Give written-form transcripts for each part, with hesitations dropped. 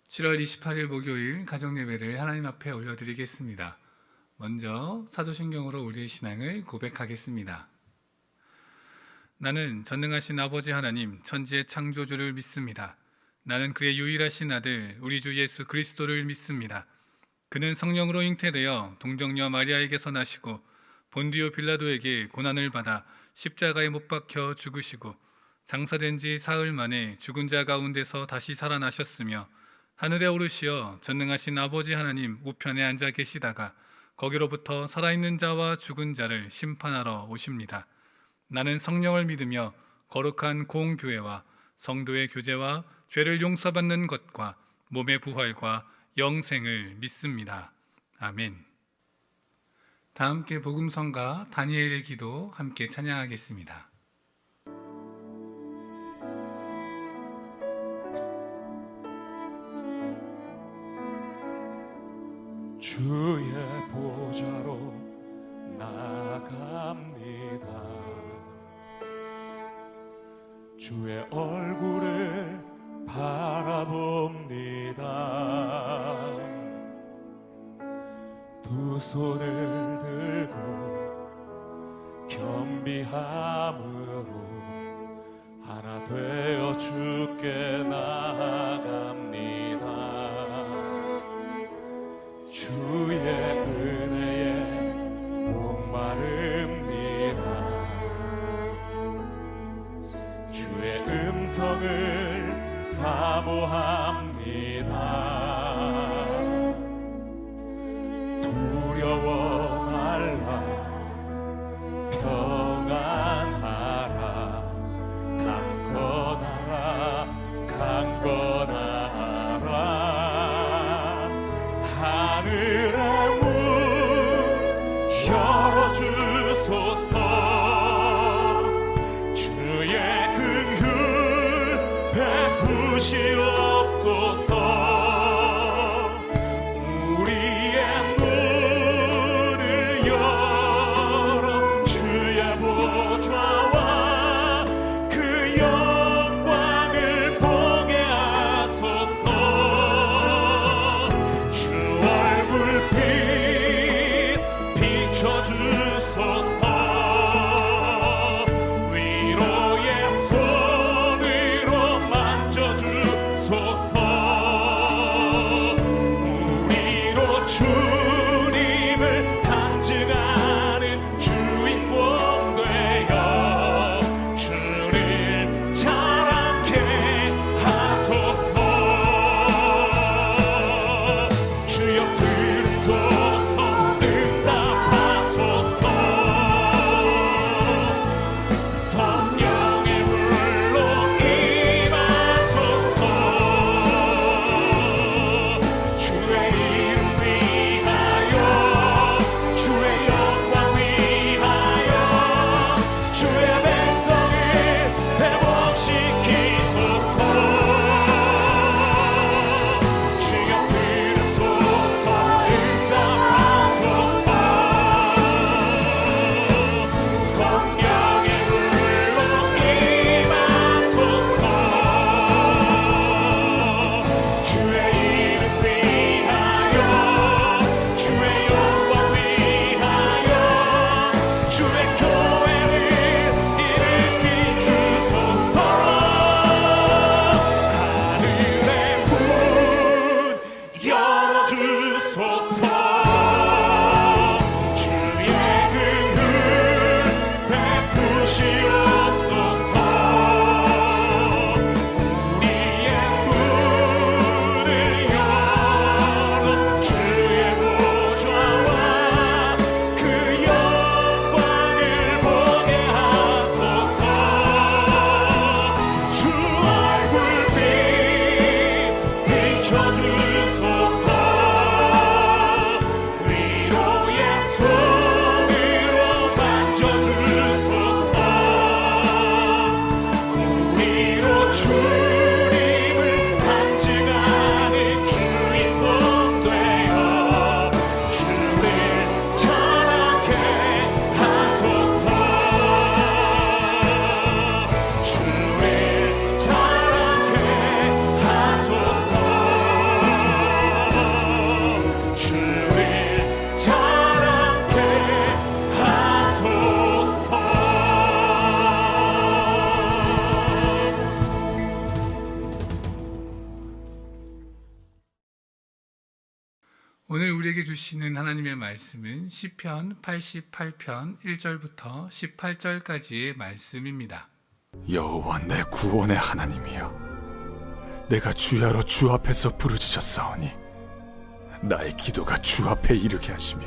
7월 28일 목요일 가정예배를 하나님 앞에 올려드리겠습니다. 먼저 사도신경으로 우리의 신앙을 고백하겠습니다. 나는 전능하신 아버지 하나님 천지의 창조주를 믿습니다. 나는 그의 유일하신 아들 우리 주 예수 그리스도를 믿습니다. 그는 성령으로 잉태되어 동정녀 마리아에게서 나시고 본디오 빌라도에게 고난을 받아 십자가에 못 박혀 죽으시고 장사된 지 사흘 만에 죽은 자 가운데서 다시 살아나셨으며 하늘에 오르시어 전능하신 아버지 하나님 우편에 앉아 계시다가 거기로부터 살아있는 자와 죽은 자를 심판하러 오십니다. 나는 성령을 믿으며 거룩한 공교회와 성도의 교제와 죄를 용서받는 것과 몸의 부활과 영생을 믿습니다. 아멘. 다 함께 복음성가 다니엘의 기도 함께 찬양하겠습니다. 주의 보좌로 나아갑니다. 주의 얼굴을 바라봅니다. 두 손을 들고 겸비함으로 하나 되어 주께 나아갑니다. 주의 은혜에 목마릅니다. 주의 음성을 사모합니다. 두려워 말라 평안하라 강건하라 강건하라. 하늘의 문 열어주소서. 주의 긍휼 베푸시옵소서. 오늘 우리에게 주시는 하나님의 말씀은 시편 88편 1절부터 18절까지의 말씀입니다. 여호와 내 구원의 하나님이여, 내가 주야로 주 앞에서 부르짖었사오니 나의 기도가 주 앞에 이르게 하시며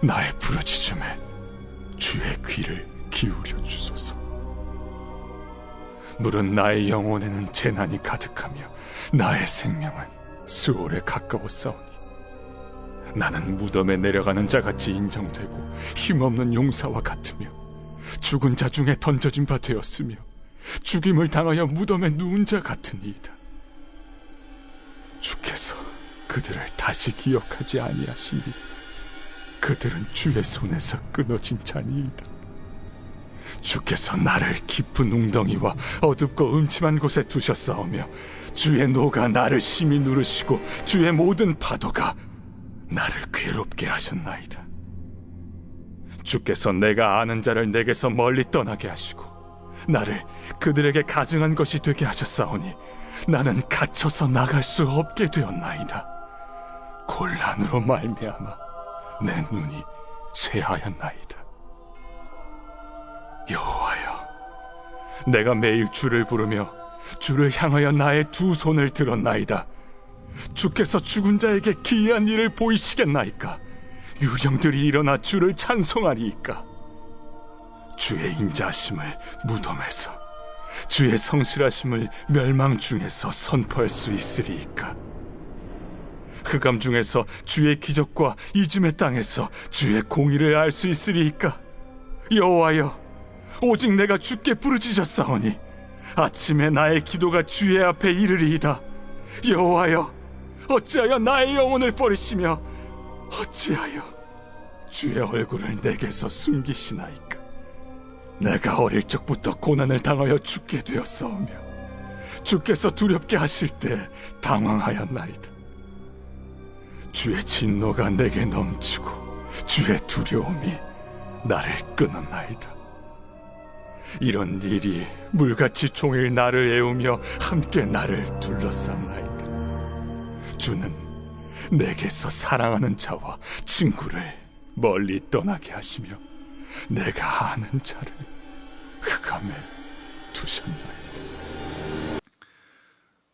나의 부르짖음에 주의 귀를 기울여 주소서. 물은 나의 영혼에는 재난이 가득하며 나의 생명은 수월에 가까웠사오니 나는 무덤에 내려가는 자같이 인정되고 힘없는 용사와 같으며 죽은 자 중에 던져진 바 되었으며 죽임을 당하여 무덤에 누운 자 같으니이다. 주께서 그들을 다시 기억하지 아니하시니 그들은 주의 손에서 끊어진 자니이다. 주께서 나를 깊은 웅덩이와 어둡고 음침한 곳에 두셨사오며 주의 노가 나를 심히 누르시고 주의 모든 파도가 나를 괴롭게 하셨나이다. 주께서 내가 아는 자를 내게서 멀리 떠나게 하시고 나를 그들에게 가증한 것이 되게 하셨사오니 나는 갇혀서 나갈 수 없게 되었나이다. 곤란으로 말미암아 내 눈이 쇠하였나이다. 여호와여, 내가 매일 주를 부르며 주를 향하여 나의 두 손을 들었나이다. 주께서 죽은 자에게 기이한 일을 보이시겠나이까? 유령들이 일어나 주를 찬송하리이까? 주의 인자하심을 무덤에서, 주의 성실하심을 멸망 중에서 선포할 수 있으리이까? 흑암 중에서 주의 기적과 이즘의 땅에서 주의 공의를 알 수 있으리이까? 여호와여, 오직 내가 주께 부르짖었사오니 아침에 나의 기도가 주의 앞에 이르리이다. 여호와여, 어찌하여 나의 영혼을 버리시며 어찌하여 주의 얼굴을 내게서 숨기시나이까? 내가 어릴 적부터 고난을 당하여 죽게 되었사오며 주께서 두렵게 하실 때 당황하였나이다. 주의 진노가 내게 넘치고 주의 두려움이 나를 끊었나이다. 이런 일이 물같이 종일 나를 애우며 함께 나를 둘러쌌나이다. 주는 내게서 사랑하는 자와 친구를 멀리 떠나게 하시며 내가 아는 자를 흑암에 두셨나이다.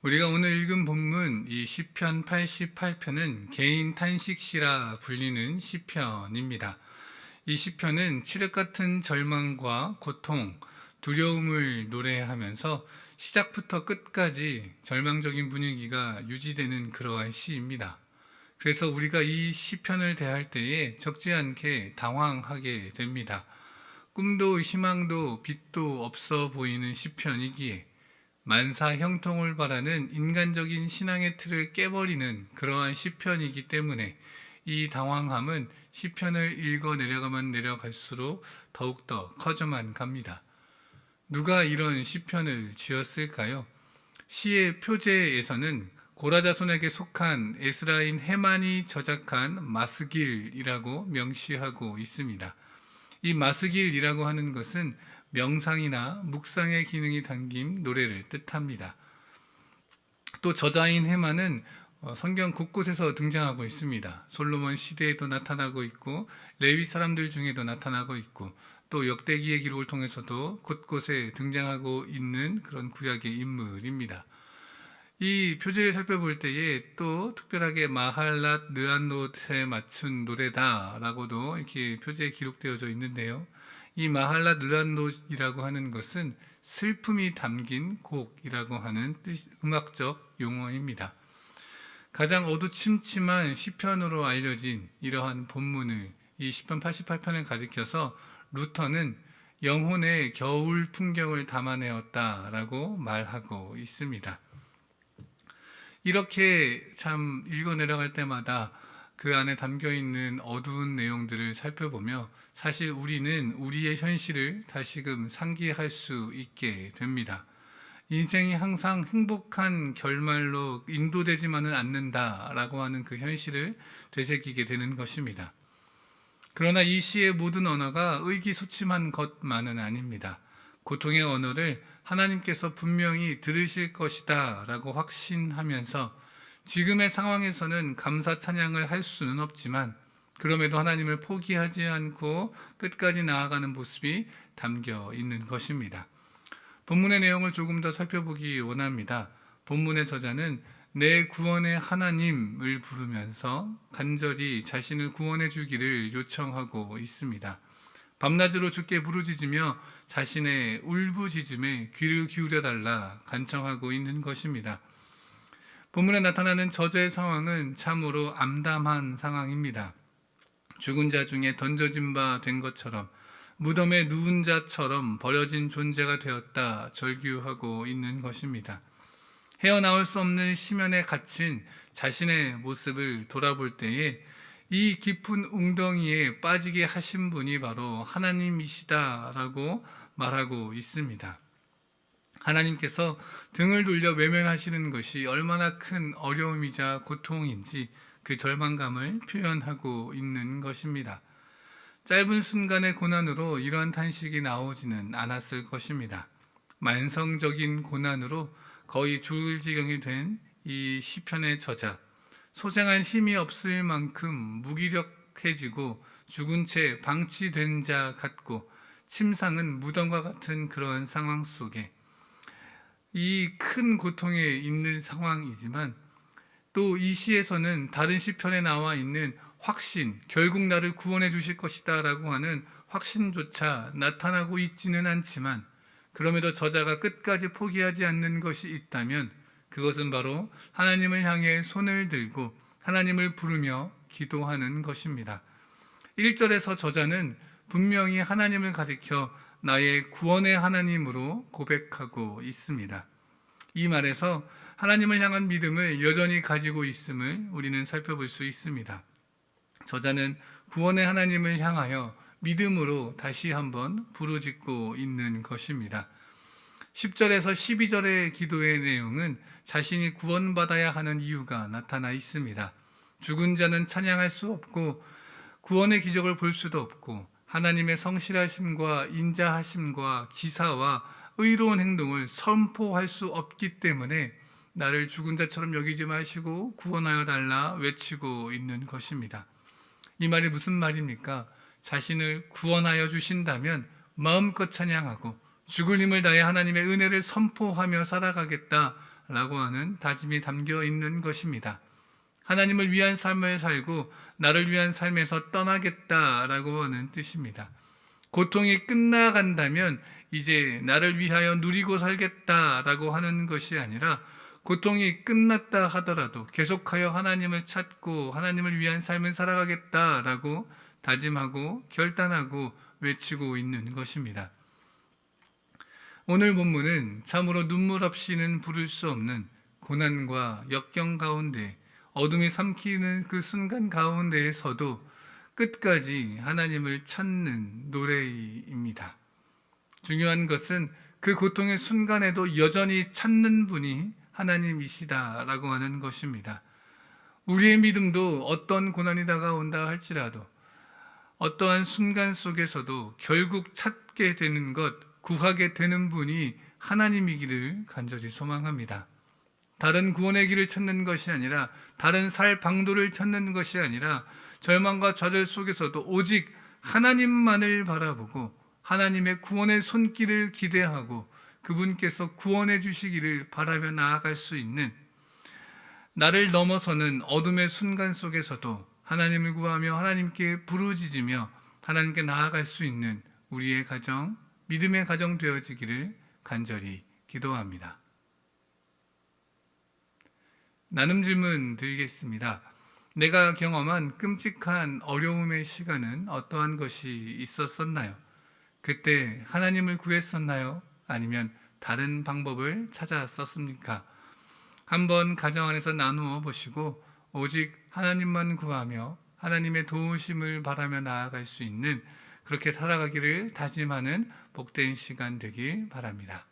우리가 오늘 읽은 본문 이 시편 88편은 개인 탄식시라 불리는 시편입니다. 이 시편은 칠흑 같은 절망과 고통, 두려움을 노래하면서 시작부터 끝까지 절망적인 분위기가 유지되는 그러한 시입니다. 그래서 우리가 이 시편을 대할 때에 적지 않게 당황하게 됩니다. 꿈도 희망도 빛도 없어 보이는 시편이기에 만사 형통을 바라는 인간적인 신앙의 틀을 깨버리는 그러한 시편이기 때문에 이 당황함은 시편을 읽어 내려가면 내려갈수록 더욱더 커져만 갑니다. 누가 이런 시편을 지었을까요? 시의 표제에서는 고라자손에게 속한 에스라인 헤만이 저작한 마스길이라고 명시하고 있습니다. 이 마스길이라고 하는 것은 명상이나 묵상의 기능이 담긴 노래를 뜻합니다. 또 저자인 헤만은 성경 곳곳에서 등장하고 있습니다. 솔로몬 시대에도 나타나고 있고 레위 사람들 중에도 나타나고 있고 또 역대기의 기록을 통해서도 곳곳에 등장하고 있는 그런 구약의 인물입니다. 이 표제를 살펴볼 때에 또 특별하게 마할랏 르안롯에 맞춘 노래다라고도 이렇게 표제에 기록되어져 있는데요. 이 마할랏 르안롯이라고 하는 것은 슬픔이 담긴 곡이라고 하는 음악적 용어입니다. 가장 어두침침한 시편으로 알려진 이러한 본문을 이 시편 88편을 가리켜서 루터는 영혼의 겨울 풍경을 담아내었다라고 말하고 있습니다. 이렇게 참 읽어 내려갈 때마다 그 안에 담겨 있는 어두운 내용들을 살펴보며 사실 우리는 우리의 현실을 다시금 상기할 수 있게 됩니다. 인생이 항상 행복한 결말로 인도되지만은 않는다라고 하는 그 현실을 되새기게 되는 것입니다. 그러나 이 시의 모든 언어가 의기소침한 것만은 아닙니다. 고통의 언어를 하나님께서 분명히 들으실 것이다 라고 확신하면서 지금의 상황에서는 감사 찬양을 할 수는 없지만 그럼에도 하나님을 포기하지 않고 끝까지 나아가는 모습이 담겨 있는 것입니다. 본문의 내용을 조금 더 살펴보기 원합니다. 본문의 저자는 내 구원의 하나님을 부르면서 간절히 자신을 구원해 주기를 요청하고 있습니다. 밤낮으로 주께 부르짖으며 자신의 울부짖음에 귀를 기울여 달라 간청하고 있는 것입니다. 본문에 나타나는 저자의 상황은 참으로 암담한 상황입니다. 죽은 자 중에 던져진 바 된 것처럼 무덤에 누운 자처럼 버려진 존재가 되었다 절규하고 있는 것입니다. 헤어나올 수 없는 심연에 갇힌 자신의 모습을 돌아볼 때에 이 깊은 웅덩이에 빠지게 하신 분이 바로 하나님이시다라고 말하고 있습니다. 하나님께서 등을 돌려 외면하시는 것이 얼마나 큰 어려움이자 고통인지 그 절망감을 표현하고 있는 것입니다. 짧은 순간의 고난으로 이러한 탄식이 나오지는 않았을 것입니다. 만성적인 고난으로 거의 죽을 지경이 된 이 시편의 저자, 소생할 힘이 없을 만큼 무기력해지고 죽은 채 방치된 자 같고 침상은 무덤과 같은 그런 상황 속에 이 큰 고통에 있는 상황이지만 또 이 시에서는 다른 시편에 나와 있는 확신, 결국 나를 구원해 주실 것이다 라고 하는 확신조차 나타나고 있지는 않지만 그럼에도 저자가 끝까지 포기하지 않는 것이 있다면 그것은 바로 하나님을 향해 손을 들고 하나님을 부르며 기도하는 것입니다. 1절에서 저자는 분명히 하나님을 가리켜 나의 구원의 하나님으로 고백하고 있습니다. 이 말에서 하나님을 향한 믿음을 여전히 가지고 있음을 우리는 살펴볼 수 있습니다. 저자는 구원의 하나님을 향하여 믿음으로 다시 한번 부르짖고 있는 것입니다. 10절에서 12절의 기도의 내용은 자신이 구원받아야 하는 이유가 나타나 있습니다. 죽은 자는 찬양할 수 없고 구원의 기적을 볼 수도 없고 하나님의 성실하심과 인자하심과 기사와 의로운 행동을 선포할 수 없기 때문에 나를 죽은 자처럼 여기지 마시고 구원하여 달라 외치고 있는 것입니다. 이 말이 무슨 말입니까? 자신을 구원하여 주신다면 마음껏 찬양하고 죽을 힘을 다해 하나님의 은혜를 선포하며 살아가겠다라고 하는 다짐이 담겨 있는 것입니다. 하나님을 위한 삶을 살고 나를 위한 삶에서 떠나겠다라고 하는 뜻입니다. 고통이 끝나간다면 이제 나를 위하여 누리고 살겠다라고 하는 것이 아니라 고통이 끝났다 하더라도 계속하여 하나님을 찾고 하나님을 위한 삶을 살아가겠다라고 다짐하고 결단하고 외치고 있는 것입니다. 오늘 본문은 참으로 눈물 없이는 부를 수 없는 고난과 역경 가운데 어둠이 삼키는 그 순간 가운데에서도 끝까지 하나님을 찾는 노래입니다. 중요한 것은 그 고통의 순간에도 여전히 찾는 분이 하나님이시다라고 하는 것입니다. 우리의 믿음도 어떤 고난이 다가온다 할지라도 어떠한 순간 속에서도 결국 찾게 되는 것, 구하게 되는 분이 하나님이기를 간절히 소망합니다. 다른 구원의 길을 찾는 것이 아니라 다른 살 방도를 찾는 것이 아니라 절망과 좌절 속에서도 오직 하나님만을 바라보고 하나님의 구원의 손길을 기대하고 그분께서 구원해 주시기를 바라며 나아갈 수 있는 나를 넘어서는 어둠의 순간 속에서도 하나님을 구하며 하나님께 부르짖으며 하나님께 나아갈 수 있는 우리의 가정, 믿음의 가정 되어지기를 간절히 기도합니다. 나눔 질문 드리겠습니다. 내가 경험한 끔찍한 어려움의 시간은 어떠한 것이 있었었나요? 그때 하나님을 구했었나요? 아니면 다른 방법을 찾았었습니까? 한번 가정 안에서 나누어 보시고 오직 하나님만 구하며 하나님의 도우심을 바라며 나아갈 수 있는 그렇게 살아가기를 다짐하는 복된 시간 되길 바랍니다.